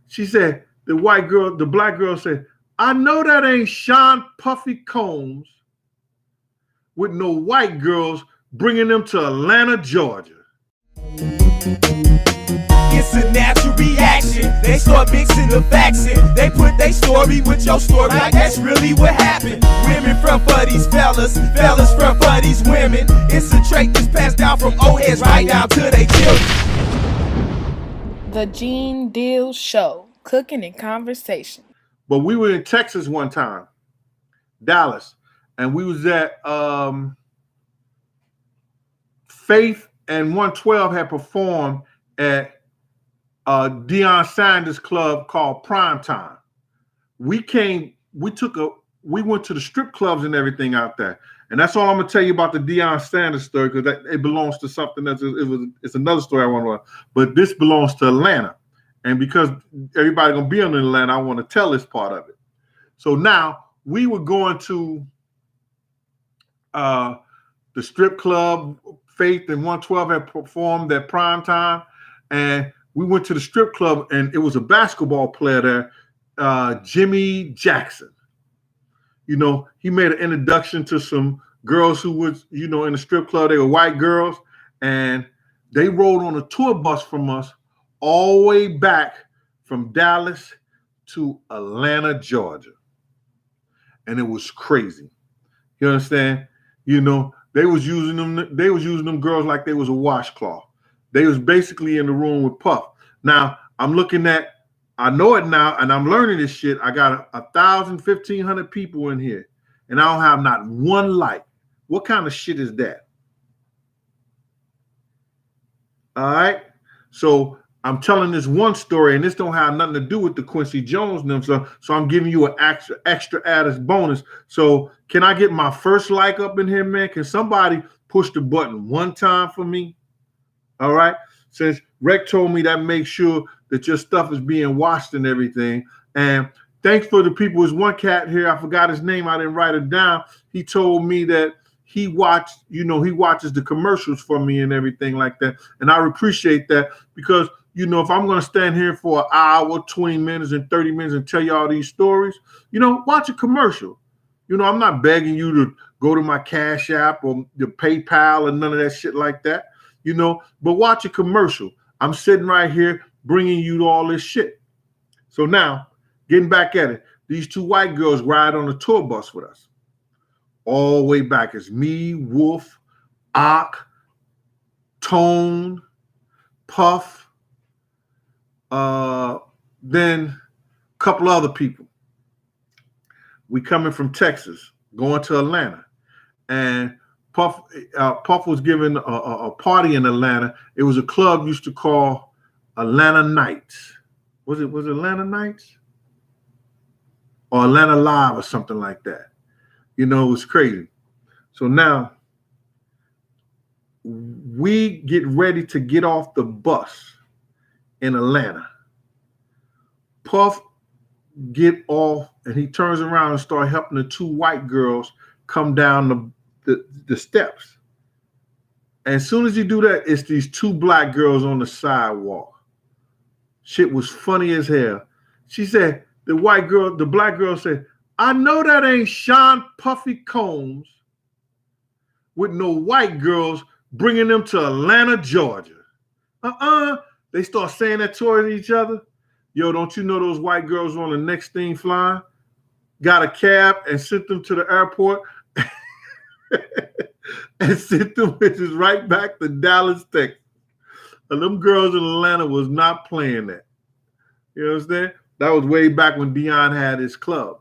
She said, the black girl said, I know that ain't Sean Puffy Combs with no white girls bringing them to Atlanta, Georgia. It's a natural reaction. They start mixing the facts in. They put their story with your story like that's really what happened. Women front for these fellas, fellas front for these women. It's a trait that's passed down from old heads right down to their children. The G.R.I.T. Show, cooking and conversation. But we were in Texas one time, Dallas, and we was at Faith and 112 had performed at Deion Sanders' club called Primetime. We went to the strip clubs and everything out there. And that's all I'm gonna tell you about the Deion Sanders story, because it belongs to something it's another story I want to run. But this belongs to Atlanta. And because everybody gonna be in Atlanta, I want to tell this part of it. So now we were going to the strip club. Faith and 112 had performed at Primetime, and we went to the strip club, and it was a basketball player there, Jimmy Jackson. You know, he made an introduction to some girls who was, you know, in the strip club. They were white girls, and they rode on a tour bus from us all the way back from Dallas to Atlanta, Georgia. And it was crazy. You understand? You know, they was using them girls like they was a washcloth. They was basically in the room with Puff. Now, I know it now, and I'm learning this shit. I got 1,000, 1,500 people in here, and I don't have not one like. What kind of shit is that? All right? So I'm telling this one story, and this don't have nothing to do with the Quincy Jones and them, so I'm giving you an extra added bonus. So can I get my first like up in here, man? Can somebody push the button one time for me? All right? Since Rec told me that, make sure that your stuff is being watched and everything. And thanks for the people. There's one cat here, I forgot his name, I didn't write it down. He told me that he watches the commercials for me and everything like that. And I appreciate that, because you know, if I'm going to stand here for an hour, 20 minutes, and 30 minutes and tell you all these stories, you know, watch a commercial. You know, I'm not begging you to go to my Cash App or your PayPal and none of that shit like that, you know, but watch a commercial. I'm sitting right here bringing you all this shit. So now, getting back at it, these two white girls ride on a tour bus with us. All the way back. It's me, Wolf, Ock, Tone, Puff, then a couple other people. We coming from Texas, going to Atlanta, and Puff was giving a party in Atlanta. It was a club used to call Atlanta Nights. Was it Atlanta Nights or Atlanta Live or something like that? You know, it was crazy. So now we get ready to get off the bus in Atlanta. Puff get off, and he turns around and start helping the two white girls come down the steps. And as soon as you do that, it's these two black girls on the sidewalk. Shit was funny as hell. She said, the black girl said, I know that ain't Sean Puffy Combs with no white girls bringing them to Atlanta, Georgia. They start saying that toward each other. Yo, don't you know those white girls on the next thing flying? Got a cab and sent them to the airport and sent them bitches right back to Dallas, Texas. And them girls in Atlanta was not playing that. You understand? That was way back when Deion had his club.